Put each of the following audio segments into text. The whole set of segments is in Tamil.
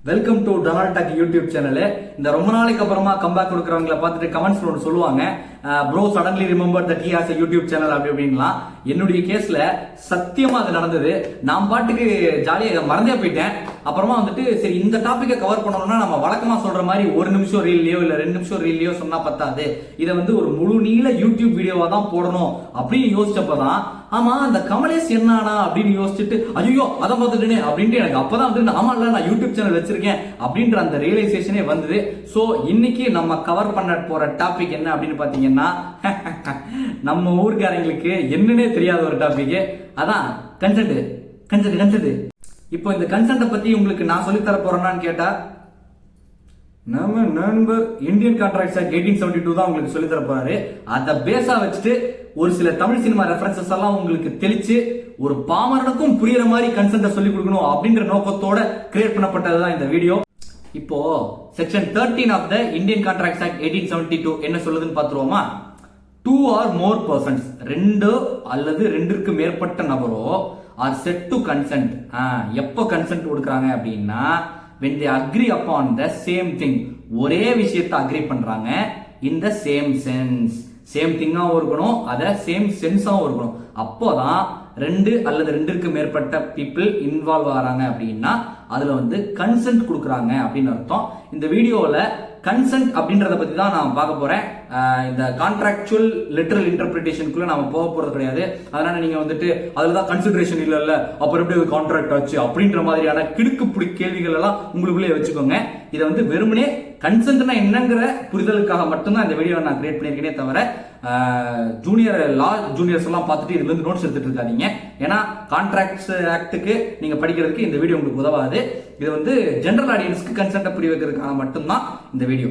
Welcome to Donald Talk YouTube channel. இந்த ரொம்ப நாளைக்கு அப்புறமா கம்பேக் கொடுக்குறவங்களை பார்த்துட்டு கமெண்ட்ஸ் ஒன்று சொல்லுவாங்க, bro suddenly remember that he has a YouTube channel அப்படி அப்படின்லாம். என்னுடைய கேஸ்ல சத்தியமா அது நடந்தது. நான் பாட்டுக்கு ஜாலியாக மறந்தே போயிட்டேன். அப்புறமா வந்துட்டு சரி இந்த டாபிக்கை கவர் பண்ணணும்னா நம்ம வழக்கமா சொல்ற மாதிரி ஒரு நிமிஷம் ரீல்லையோ இல்ல 2 நிமிஷம் ரீல்லையோ சொன்னா பத்தாது, இதை வந்து ஒரு முழு நீள யூடியூப் வீடியோவா தான் போடணும் அப்படின்னு யோசிச்சப்பதான் ஆமா அந்த கமலேஷ் என்னானா அப்படின்னு யோசிச்சுட்டு ஐயோ அதை பார்த்துட்டேனே அப்படின்ட்டு எனக்கு அப்பதான் வந்து ஆமா இல்ல நான் யூடியூப் சேனல் வச்சிருக்கேன் அப்படின்ற அந்த ரியலைசேஷனே வந்தது. சோ இன்னைக்கு நம்ம கவர் பண்ண போற டாபிக் என்ன அப்படின்னு பாத்தீங்கன்னா நம்ம ஊர்காரங்களுக்கு என்னன்னே தெரியாத ஒரு டாபிக், அதான் கன்சென்ட். இப்போ இந்த கன்சென்ட்டை பத்தி உங்களுக்கு நான் சொல்லி தர போறேன்னு கேட்டா நம்ம நண்பர் இந்தியன் கான்ட்ராக்ட்ஸ் ஆக்ட் 1872 தான் உங்களுக்கு சொல்லி தர போறாரு. அதை பேஸா வச்சுட்டு ஒரு சில தமிழ் சினிமா ரெஃபரன்சஸ் எல்லாம் உங்களுக்கு தெளிச்சு ஒரு பாமரனுக்கும் புரியுற மாதிரி கன்சென்ட்டை சொல்லி கொடுக்கணும் அப்படின்ற நோக்கத்தோட கிரியேட் பண்ணப்பட்டதுதான் இந்த வீடியோ. இப்போ section 13 of the Indian Contracts Act 1872 என்ன சொல்லுதுன்னு பாத்துருவோமா? 2 or more persons, 2 அல்லது 2ற்கு மேற்பட்ட நபரோ ஆர் செட் டு கன்சென்ட். எப்போ கன்சென்ட் கொடுக்கறாங்க அப்படின்னா when they agree upon the same thing, ஒரே விஷயத்தை அக்ரி பண்றாங்க in the same sense, same திங்காவும் இருக்கணும், அத சேம் சென்ஸாவும் இருக்கணும். அப்போதான் 2 அல்லது 2ற்கு மேற்பட்ட பீப்புள் இன்வால்வ் ஆறாங்க அப்படின்னா அதுல வந்து கன்சென்ட் கொடுக்கறாங்க அப்படின்னு அர்த்தம். இந்த வீடியோல கன்சென்ட் அப்படின்றத பத்தி தான் நான் பார்க்க போறேன். இந்த கான்ட்ராக்சுவல் லிட்டரல் இன்டர்பிரிட்டேஷனுக்குள்ள நாம போக போறது கிடையாது. அதனால நீங்க வந்துட்டு அதுலதான் கன்சிடரேஷன் இல்ல அப்புறம் எப்படி கான்ட்ராக்ட் ஆச்சு அப்படின்ற மாதிரியான கிடுக்குப்புடி கேள்விகள் எல்லாம் உங்களுக்குள்ளே வச்சுக்கோங்க. இதை வந்து வெறுமனே கன்சென்ட்னா என்னங்கிற புரிதலுக்காக மட்டும்தான் இந்த வீடியோ நான் கிரியேட் பண்ணிருக்கேனே தவிர ஜூனியர் லா ஜூனியர்ஸ் எல்லாம் பார்த்துட்டு இதுல இருந்து நோட்ஸ் எடுத்துட்டு இருக்காதீங்க. ஏன்னா கான்ட்ராக்ட்ஸ் ஆக்டுக்கு நீங்க படிக்கிறதுக்கு இந்த வீடியோ உங்களுக்கு உதவாது. இது வந்து ஜெனரல் ஆடியன்ஸ்க்கு கன்சென்ட் புரிய வைக்கிறதுக்காக மட்டும்தான் இந்த வீடியோ.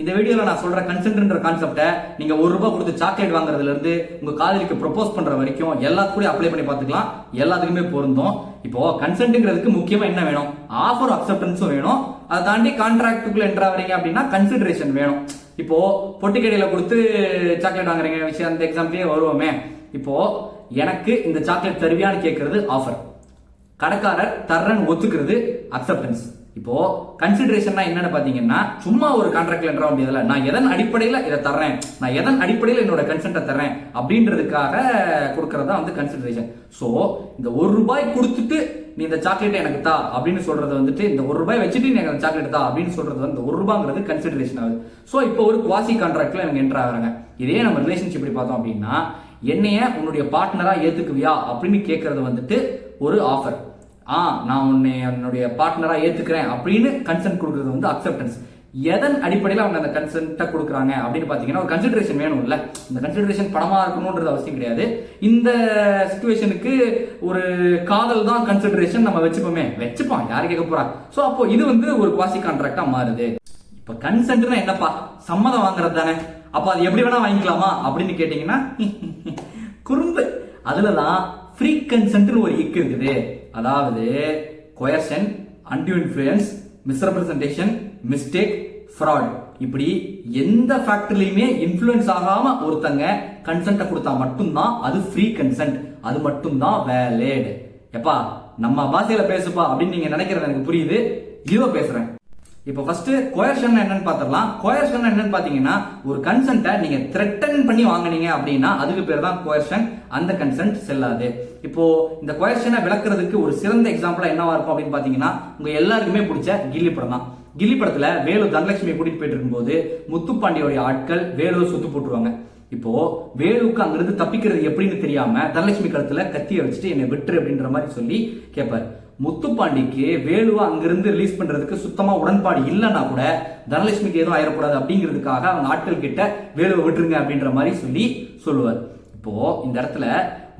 இந்த வீடியோல நான் சொல்ற கன்சென்ட்ன்ற கான்செப்டை நீங்க ₹1 கொடுத்து சாக்லேட் வாங்குறதுல இருந்து உங்க காதலிக்கு ப்ரொபோஸ் பண்ற வரைக்கும் எல்லாத்துக்கும் அப்ளை பண்ணி பார்த்துக்கலாம். எல்லாத்துக்குமே பொருந்தும். இப்போ கன்சென்ட்ங்கிறதுக்கு முக்கியமா என்ன வேணும்? ஆஃபர் அக்செப்டன்ஸும் வேணும். அதை தாண்டி கான்ட்ராக்டுக்குள்ள என்ட்ரா வரீங்க அப்படின்னா கன்சிடரேஷன் வேணும். இப்போ பொட்டி கடையில கொடுத்து சாக்லேட் வாங்குறீங்க விஷயம் அந்த எக்ஸாம்பிளே வருவோமே. இப்போ எனக்கு இந்த சாக்லேட் தருவியான்னு கேட்கறது ஆஃபர், கடைக்காரர் தர்றன்னு ஒத்துக்கிறது அக்செப்டன்ஸ். இப்போ கன்சிடரேஷன் என்னன்னு பாத்தீங்கன்னா சும்மா ஒரு கான்ட்ராக்ட்ல என்ட்ரா முடியாதுல, நான் எதன் அடிப்படையில இதை தர்றேன், நான் எதன் அடிப்படையில என்னோட கன்சென்ட்டை தர்றேன் அப்படின்றதுக்காக கொடுக்கறதா வந்து கன்சிடரேஷன். சோ இந்த ₹1 கொடுத்துட்டு நீ இந்த சாக்லேட் எனக்கு தா அப்படின்னு சொல்றது வந்துட்டு இந்த ₹1 வச்சுட்டு நீ எனக்கு சாக்லேட் தா அப்படின்னு சொல்றது வந்து ₹1 கன்சிடரேஷன் ஆகுது. சோ இப்போ ஒரு குவாசி கான்ட்ராக்ட்ல எனக்கு என்ட்ரா ஆகுறாங்க. இதே நம்ம ரிலேஷன்ஷிப் பார்த்தோம் அப்படின்னா என்னைய உன்னுடைய பார்ட்னரா ஏத்துக்குவியா அப்படின்னு கேட்கறது வந்துட்டு ஒரு ஆஃபர். நான் உன்னை என்னுடைய பார்ட்னரா ஏத்துக்கிறேன் அப்படின்னு கன்சென்ட் கொடுக்கறது வந்து அக்செப்டன்ஸ். எதன் அடிப்படையில் அவங்க அந்த கன்சென்ட்டை கொடுக்குறாங்க அப்படின்னு பாத்தீங்கன்னா ஒரு கன்சிடரேஷன் வேணும் இல்ல. இந்த கன்சிடரேஷன் பணமா இருக்கணும்ன்றது அவசியம் கிடையாது. இந்த சிச்சுவேஷனுக்கு ஒரு காதல் தான் கன்சிடரேஷன் நம்ம வச்சுப்போம், யாரு கேட்க போறா. சோ அப்போ இது வந்து ஒரு குவாசி கான்ட்ராக்டா மாறுது. இப்ப கன்சென்ட்னா என்னப்பா? சம்மதம் வாங்குறது தானே. அப்ப அது எப்படி வேணா வாங்கிக்கலாமா அப்படின்னு கேட்டீங்கன்னா குறும்பு. அதுலதான் ஃப்ரீ கன்சென்ட்னு ஒரு இக்கு இருக்குது. அதாவது coercion, undue influence, misrepresentation, mistake, fraud, இப்படி எந்த ஃபேக்டர்லயுமே இன்ஃப்ளூயன்ஸ் ஆகாம ஒருத்தங்க கன்சென்ட் கொடுத்தா மட்டும்தான் அது ஃப்ரீ கன்சென்ட், அது மட்டும்தான் வேலிட். எப்பா நம்ம பாஷையில பேசுப்பா அப்படின்னு நீங்க நினைக்கிறது எனக்கு புரியுது, இதுவா பேசுறேன். இப்போ ஃபர்ஸ்ட் கோயர்ஷன் என்னன்னு பாத்திரலாம். கோயர்ஷன் என்னன்னு பாத்தீங்கன்னா ஒரு கன்சென்ட்டை நீங்க த்ரெட்டன் பண்ணி வாங்குனீங்க அப்படின்னா அதுக்கு பேர் தான் கோயர்ஷன். அந்த கன்சென்ட் செல்லாது. இப்போ இந்த கோயர்ஷனை விளக்குறதுக்கு ஒரு சிறந்த எக்ஸாம்பிளா என்னவா இருக்கும் அப்படின்னு பாத்தீங்கன்னா உங்க எல்லாருக்குமே பிடிச்ச கில்லி படம் தான். கில்லி படத்துல வேலு தனலட்சுமியை கூட்டிட்டு போயிட்டு இருக்கும்போது முத்துப்பாண்டியோடைய ஆட்கள் வேலுவை சுத்து போட்டுருவாங்க. இப்போ வேலுக்கு அங்கிருந்து தப்பிக்கிறது எப்படின்னு தெரியாம தனலட்சுமி கழுத்துல கத்திய வச்சுட்டு என்னை விட்டுரு அப்படின்ற மாதிரி சொல்லி கேட்பாரு. முத்துப்பாண்டிக்கு வேலுவை அங்கிருந்து ரிலீஸ் பண்றதுக்கு சுத்தமா உடன்பாடு இல்லைன்னா கூட தனலட்சுமிக்கு எதுவும் ஆயிடக்கூடாது அப்படிங்கிறதுக்காக அவங்க ஆட்கள் கிட்ட வேலுவை விட்டுருங்க அப்படின்ற மாதிரி சொல்லுவார். இப்போ இந்த இடத்துல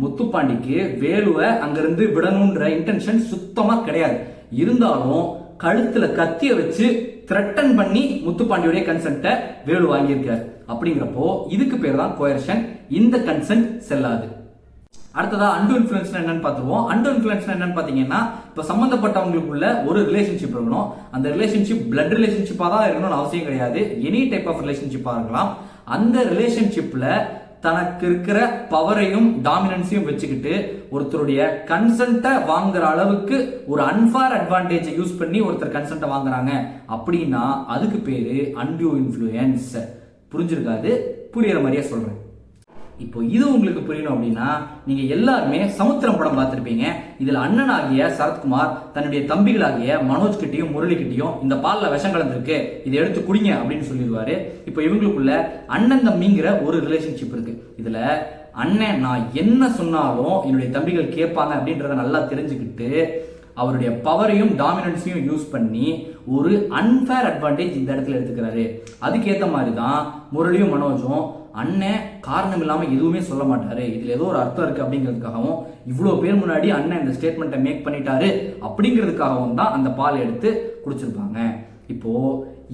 முத்துப்பாண்டிக்கு வேலுவை அங்கிருந்து விடணும்ன்ற இன்டென்ஷன் சுத்தமா கிடையாது. இருந்தாலும் கழுத்துல கத்திய வச்சு த்ரெட்டன் பண்ணி முத்துப்பாண்டியோட கன்சென்ட்டை வேலு வாங்கியிருக்காரு. அப்படிங்கிறப்போ இதுக்கு பேர் தான் கோயர்ஷன். இந்த கன்சென்ட் செல்லாது. அடுத்ததா அன்டு இன்ஃப்ளூயன்ஸ் என்னன்னு பாத்துருவோம். அன்டு இன்ஃப்ளூயன்ஸ் என்னன்னு பாத்தீங்கன்னா இப்ப சம்பந்தப்பட்டவங்களுக்குள்ள ஒரு ரிலேஷன்ஷிப் இருக்கணும். அந்த ரிலேஷன்ஷிப் பிளட் ரிலேஷன்ஷிப்பா தான் இருக்கணும்னு அவசியம் கிடையாது. எனி டைப் ஆஃப் ரிலேஷன்ஷிப்பா இருக்கலாம். அந்த ரிலேஷன்ஷிப்ல தனக்கு இருக்கிற பவரையும் டாமினன்ஸையும் வச்சுக்கிட்டு ஒருத்தருடைய கன்சென்ட்டை வாங்குற அளவுக்கு ஒரு அன்ஃபேர் அட்வான்டேஜை யூஸ் பண்ணி ஒருத்தர் கன்சென்ட்டை வாங்குறாங்க அப்படின்னா அதுக்கு பேரு அன்டியூ இன்ஃப்ளூயன்ஸ். புரிஞ்சிருக்காது, புரியுற மாதிரியே சொல்றேன். இப்போ இது உங்களுக்கு புரியணும் அப்படின்னா நீங்க எல்லாருமே சமுத்திரம் படம் பார்த்திருப்பீங்க. இதுல அண்ணனாகிய சரத்குமார் தன்னுடைய தம்பிகளாகிய மனோஜ் கிட்டையும் முரளி கிட்டையும் இந்த பால்ல விஷம் கலந்துருக்கு, இதை எடுத்து குடிங்க அப்படின்னு சொல்லிடுவாரு. இப்போ இவங்களுக்குள்ள அண்ணன் தம்பிங்கிற ஒரு ரிலேஷன்ஷிப் இருக்கு. இதுல அண்ணன் நான் என்ன சொன்னாலும் என்னுடைய தம்பிகள் கேட்பாங்க அப்படின்றத நல்லா தெரிஞ்சுக்கிட்டு அவருடைய பவரையும் டாமினன்ஸையும் யூஸ் பண்ணி ஒரு அன்ஃபேர் அட்வான்டேஜ் இந்த இடத்துல எடுத்துக்கிறாரு. அதுக்கேற்ற மாதிரி தான் முரளியும் மனோஜும் அண்ணன் காரணம் இல்லாம எதுவுமே சொல்ல மாட்டாரு, இதுல ஏதோ ஒரு அர்த்தம் இருக்கு அப்படிங்கிறதுக்காகவும் இவ்வளவு பேர் முன்னாடி அண்ணன் இந்த ஸ்டேட்மெண்ட்டை மேக் பண்ணிட்டாரு அப்படிங்கிறதுக்காகவும் தான் அந்த பால் எடுத்து குடிச்சிருப்பாங்க. இப்போ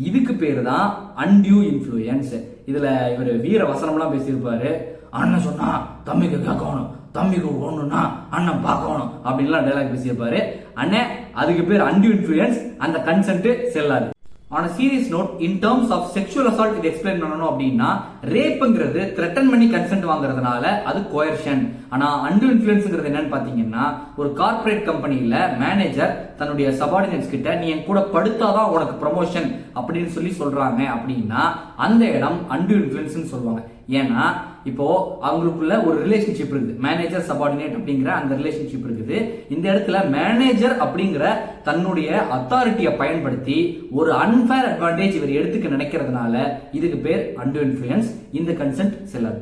இதுக்கு பேரு தான் அன்டியூ இன்ஃப்ளூயன்ஸ். இதுல இவர் வீர வசனம்லாம் பேசியிருப்பாரு. அண்ணன் சொன்னா தம்பிக்கு கேட்கணும், தம்பிக்கு ஒண்ணுன்னா அண்ணன் பார்க்கணும் அப்படின்லாம் டைலாக் பேசியிருப்பாரு. அண்ணன் அதுக்கு பேர் அன்டியூ இன்ஃப்ளூயன்ஸ், அந்த கன்சென்ட் செல்லாது. On serious note, in terms of sexual assault இது எக்ஸ்பிளைன் பண்ணணும் அப்படின்னா ரேப்ங்கிறது த்ரெட்டன் பண்ணி கன்சென்ட் வாங்குறதுனால அது கோயர்ஷன். ஆனா அன்டியூ இன்ஃப்ளூயன்ஸ்ங்கிறது என்னன்னு பாத்தீங்கன்னா ஒரு கார்ப்பரேட் கம்பெனில மேனேஜர் தன்னுடைய சபார்டினேட்ஸ் கிட்ட நீ என் கூட படுத்தாதான் உனக்கு ப்ரமோஷன் அப்படின்னு சொல்றாங்க அப்படின்னா அந்த இடம் அன்டியூ இன்ஃப்ளூயன்ஸ் சொல்லுவாங்க. ஏன்னா இப்போ அவங்களுக்குள்ள ஒரு ரிலேஷன்ஷிப் இருக்குது, மேனேஜர் சபார்டினேட் அப்படிங்கிற அந்த ரிலேஷன்ஷிப் இருக்குது. இந்த இடத்துல மேனேஜர் அப்படிங்கிற தன்னுடைய அத்தாரிட்டியை பயன்படுத்தி ஒரு அன்ஃபேர் அட்வான்டேஜ் இவர் எடுத்துக்க நினைக்கிறதுனால இதுக்கு பேர் அன்டியூ இன்ஃப்ளூயன்ஸ். இந்த கன்சென்ட் செல்லாது.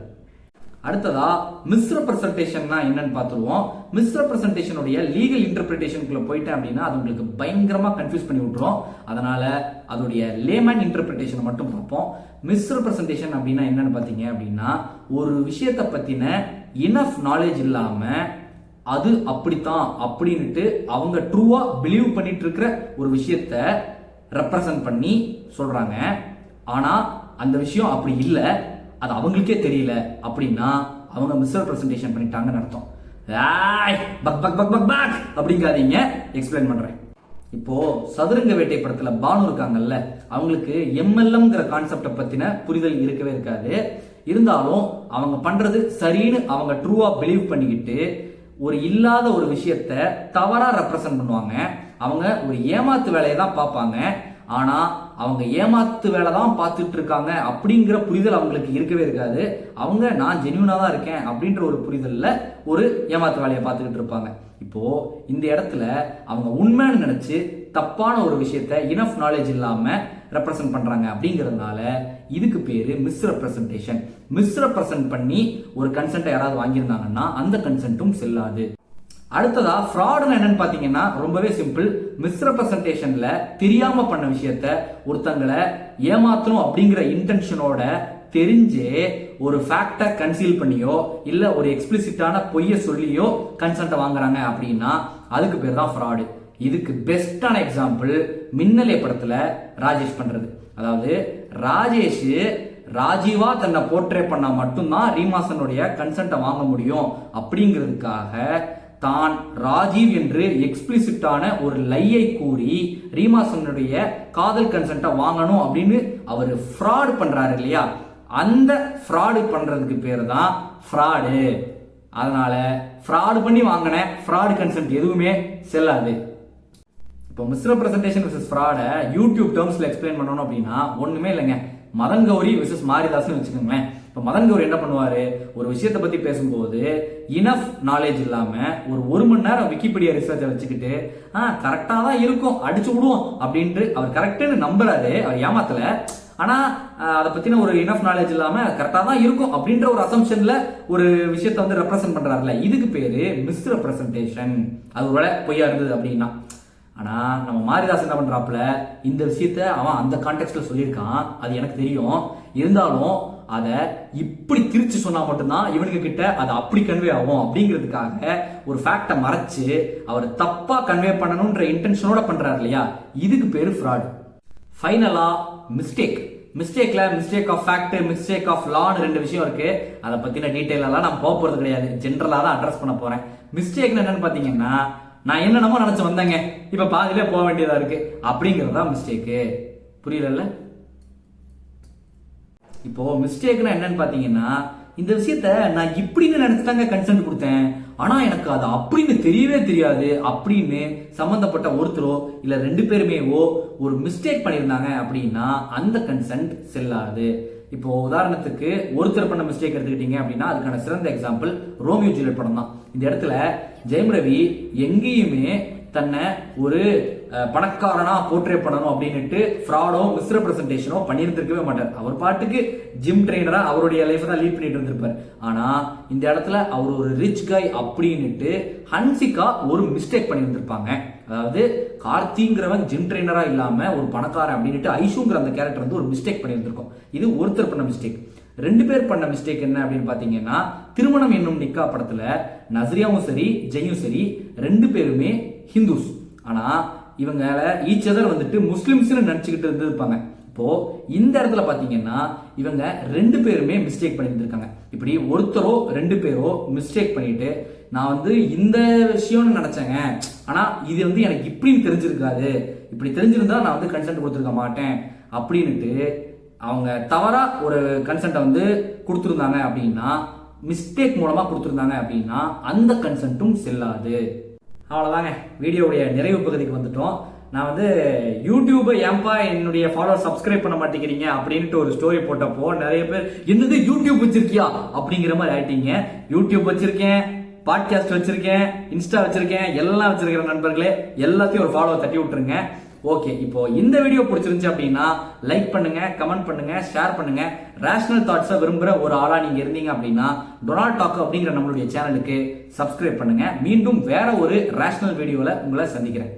அடுத்ததா மிஸ்ரெப்ரசன்டேஷன்னா என்னன்னு பார்த்துருவோம். மிஸ்ரெப்ரசன்டேஷனுடைய லீகல் இன்டர்பிரிட்டேஷனுக்குள்ள போயிட்டேன் அப்படின்னா அது உங்களுக்கு பயங்கரமா கன்ஃபியூஸ் பண்ணி விட்டுரும். அதனால அதோடைய லேமேன் இன்டர்பிரிட்டேஷனை மட்டும் பார்ப்போம். மிஸ்ரெப்ரசன்டேஷன் அப்படின்னா என்னன்னு பார்த்தீங்க அப்படின்னா ஒரு விஷயத்தை பத்தின இனஃப் நாலேஜ் இல்லாம அது அப்படித்தான் அப்படின்னுட்டு அவங்க ட்ரூவா பிலீவ் பண்ணிட்டு இருக்கிற ஒரு விஷயத்த ரெப்ரசன்ட் பண்ணி சொல்றாங்க. ஆனா அந்த விஷயம் அப்படி இல்லை, அது அவங்களுக்கே தெரியல அப்படின்னா அவங்க மிஸ்ரெப்ரசன்டேஷன் பண்ணிட்டாங்கன்னு அர்த்தம். அப்படிங்காதீங்க, எக்ஸ்பிளைன் பண்றேன். இப்போ சதுரங்க வேட்டை படத்துல பானு இருக்காங்கல்ல, அவங்களுக்கு எம்எல்எம்ங்கிற கான்செப்டை பத்தின புரிதல் இருக்கவே இருக்காது. இருந்தாலும் அவங்க பண்றது சரின்னு அவங்க ட்ரூவா பிலீவ் பண்ணிக்கிட்டு ஒரு இல்லாத ஒரு விஷயத்த தவறா ரெப்ரசன்ட் பண்ணுவாங்க. அவங்க ஒரு ஏமாத்து வேலையை தான் பார்ப்பாங்க. ஆனா அவங்க ஏமாத்து வேலை தான் பார்த்துட்டு இருக்காங்க அப்படிங்கிற புரிதல் அவங்களுக்கு இருக்கவே இருக்காது. அவங்க நான் ஜென்யூனா தான் இருக்கேன் அப்படின்ற ஒரு புரிதல்ல ஒரு ஏமாத்து வேலையை பார்த்துக்கிட்டு இருப்பாங்க. இப்போ இந்த இடத்துல அவங்க உண்மைன்னு நினைச்சு தப்பான ஒரு விஷயத்த இனஃப் நாலேஜ் இல்லாம ரெப்ரசன்ட் பண்றாங்க அப்படிங்கிறதுனால இதுக்கு பேரு மிஸ்ரெப்ரசன்டேஷன். மிஸ்ரெப்ரசன்ட் பண்ணி ஒரு கன்சென்ட்டை யாராவது வாங்கியிருந்தாங்கன்னா அந்த கன்சென்ட்டும் செல்லாது. அடுத்ததா ஃப்ராட்னா என்னன்னு பாத்தீங்கன்னா ரொம்பவே சிம்பிள். மிஸ்ரெப்ரசன்டேஷன்ல தெரியாம பண்ண விஷயத்த ஒருத்தங்களை ஏமாத்தணும் அப்படிங்கிற இன்டென்ஷனோட தெரிஞ்சே ஒரு ஃபேக்டை கன்சீல் பண்ணியோ இல்ல ஒரு எக்ஸ்பிளிசிட்டான பொய்ய சொல்லியோ கன்சென்ட்டை வாங்குறாங்க அப்படின்னா அதுக்கு பேர் தான் ஃப்ராடு. இதுக்கு பெஸ்டான எக்ஸாம்பிள் மின்னலே படத்துல ராஜேஷ் பண்றது. அதாவது ராஜேஷ் ராஜீவா தன்னை போர்ட்ரே பண்ணா மட்டும்தான் ரீமாசனுடைய கன்சென்ட்டை வாங்க முடியும் அப்படிங்கிறதுக்காக தான் ராஜீவ் என்று எக்ஸ்பிளிசிட்டான ஒரு லையை கூறி ரீமாசனுடைய காதல் கன்சென்ட்டை வாங்கணும் அப்படின்னு அவர் ஃப்ராட் பண்றாரு இல்லையா, அந்த ஃப்ராடு பண்றதுக்கு பேர் தான் ஃப்ராடு. அதனால ஃப்ராடு பண்ணி வாங்கின ஃப்ராடு கன்சென்ட் எதுவுமே செல்லாது. இப்போ மிஸ்ரெப்ரசன்டேஷன் வெர்சஸ் ஃப்ராடை யூடியூப் டேர்ம்ஸ்ல எக்ஸ்பிளைன் பண்ணணும் அப்படின்னா ஒண்ணுமே இல்லைங்க. மதன் கௌரி வெர்சஸ் மாரிதாஸ்னு வச்சுக்கோங்களேன். இப்போ மதன் கௌரி என்ன பண்ணுவாரு, ஒரு விஷயத்தை பத்தி பேசும்போது இனஃப் நாலேஜ் இல்லாம ஒரு மணி நேரம் விக்கிபீடியா ரிசர்ச்சை வச்சுக்கிட்டு கரெக்டா தான் இருக்கும் அடிச்சு விடுவோம் அப்படின்ட்டு அவர் கரெக்டுன்னு நம்புறாரு, அவர் ஏமாத்தல. ஆனா அதை பத்தின ஒரு இனஃப் நாலேஜ் இல்லாம கரெக்டா தான் இருக்கும் அப்படின்ற ஒரு அசம்ஷன்ல ஒரு விஷயத்தை வந்து ரெப்ரசென்ட் பண்றாருல, இதுக்கு பேரு மிஸ்ரெப்ரசன்டேஷன். அது ஒரு பொய்யா இருந்தது அப்படின்னா. ஆனா நம்ம மாரிதாஸ் என்ன பண்றாப்புல, இந்த விஷயத்த அவன் அந்த கான்டெக்ட்ல சொல்லியிருக்கான், அது எனக்கு தெரியும், இருந்தாலும் அதை இப்படி திரிச்சு சொன்னா மட்டும்தான் இவனுக்கு கிட்ட அது அப்படி கன்வே ஆகும் அப்படிங்கிறதுக்காக ஒரு ஃபேக்டை மறைச்சு அவர் தப்பா கன்வே பண்ணணும்ன்ற இன்டென்ஷனோட பண்றாரு இல்லையா, இதுக்கு பேரு ஃப்ராட். ஃபைனலா mistake. Mistake of fact, mistake of லான்னு ரெண்டு விஷயம் இருக்கு. அதை பத்தின டீடைல் எல்லாம் நான் போக போறது கிடையாது, ஜென்ரலா தான் அட்ரஸ் பண்ண போறேன். மிஸ்டேக் என்னன்னு பாத்தீங்கன்னா நான் என்னென்னமோ நினைச்சு வந்தேங்க, இப்ப பாதியிலே போக வேண்டியதா இருக்கு அப்படிங்கறதா மிஸ்டேக்கு. புரியல? இப்போ மிஸ்டேக்னா என்னன்னு பாத்தீங்கன்னா இந்த விஷயத்த நான் இப்படின்னு நினைச்சுதாங்க கன்சென்ட் கொடுத்தேன், ஆனா எனக்கு அது அப்படின்னு தெரியவே தெரியாது அப்படின்னு சம்பந்தப்பட்ட ஒருத்தரோ இல்ல 2 பேருமேவோ ஒரு மிஸ்டேக் பண்ணியிருந்தாங்க அப்படின்னா அந்த கன்சென்ட் செல்லாது. இப்போ உதாரணத்துக்கு ஒருத்தர் பண்ண மிஸ்டேக் எடுத்துக்கிட்டீங்க அப்படின்னா அதுக்கான சிறந்த எக்ஸாம்பிள் ரோமியோ ஜூலியட் படம் தான். இந்த இடத்துல ஜெயம் ரவி எங்கேயுமே தன்னை ஒரு பணக்காரனா போர்ட்ரே பண்ணணும் அப்படின்னுட்டு ஃப்ராடோ மிஸ்ரெப்ரசன்டேஷனோ பண்ணியிருந்திருக்கவே மாட்டார். அவர் பாட்டுக்கு ஜிம் ட்ரெயினரா அவருடைய லைஃப் தான் லீட் பண்ணிட்டு இருந்திருப்பார். ஆனா இந்த இடத்துல அவர் ஒரு ரிச் காய் அப்படின்னுட்டு ஹன்சிகா ஒரு மிஸ்டேக் பண்ணியிருந்திருப்பாங்க. அதாவது கார்த்திங்கிறவன் ஜிம் ட்ரெயினரா இல்லாம ஒரு பணக்காரன் அப்படின்னுட்டு ஐஷுங்கிற அந்த கேரக்டர் வந்து ஒரு மிஸ்டேக் பண்ணியிருந்திருக்கும். இது ஒருத்தர் பண்ண மிஸ்டேக். 2 பேர் பண்ண மிஸ்டேக் என்ன அப்படின்னு பாத்தீங்கன்னா, திருமணம் என்னும் நிக்கா படத்துல நஸ்ரியாவும் சரி ஜெயும் சரி 2 பேருமே ஹிந்துஸ். ஆனா இவங்க ஈச் அதர் வந்துட்டு முஸ்லிம்ஸ் நினைச்சுக்கிட்டு இருந்திருப்பாங்க. இப்போ இந்த இடத்துல பாத்தீங்கன்னா இவங்க 2 பேருமே மிஸ்டேக் பண்ணியிருந்திருக்காங்க. இப்படி ஒருத்தரோ 2 பேரோ மிஸ்டேக் பண்ணிட்டு நான் வந்து இந்த விஷயம்னு நினைச்சேங்க, ஆனா இது வந்து எனக்கு இப்படின்னு தெரிஞ்சிருக்காது, இப்படி தெரிஞ்சிருந்தா நான் வந்து கன்சென்ட் கொடுத்துருக்க மாட்டேன் அப்படின்னுட்டு அவங்க தவறா ஒரு கன்சென்ட்டை வந்து கொடுத்துருந்தாங்க அப்படின்னா, மிஸ்டேக் மூலமா கொடுத்துருந்தாங்க அப்படின்னா அந்த கன்சென்ட்டும் செல்லாது. அவ்வளவுதாங்க, வீடியோவுடைய நிறைவு பகுதிக்கு வந்துட்டோம். நான் வந்து யூடியூப் ஏன்பா என்னுடைய ஃபாலோவர் சப்ஸ்கிரைப் பண்ண மாட்டேங்கிறீங்க அப்படின்ட்டு ஒரு ஸ்டோரி போட்டப்போ நிறைய பேர் என்னது யூடியூப் வச்சிருக்கியா அப்படிங்கிற மாதிரி ஆயிட்டீங்க. யூடியூப் வச்சிருக்கேன், பாட்காஸ்ட் வச்சிருக்கேன், இன்ஸ்டா வச்சிருக்கேன், எல்லாம் வச்சிருக்கிற நண்பர்களே எல்லாத்தையும் ஒரு ஃபாலோ தட்டி விட்டுருங்க. ஓகே, இப்போ இந்த வீடியோ பிடிச்சிருந்துச்சு அப்படின்னா லைக் பண்ணுங்க, கமெண்ட் பண்ணுங்க, ஷேர் பண்ணுங்க. ரேஷனல் தாட்ஸை விரும்புற ஒரு ஆளா நீங்க இருந்தீங்க அப்படின்னா டொனால்ட் டாக் அப்படிங்கிற நம்மளுடைய சேனலுக்கு சப்ஸ்கிரைப் பண்ணுங்க. மீண்டும் வேற ஒரு ரேஷனல் வீடியோல உங்களை சந்திக்கிறேன்.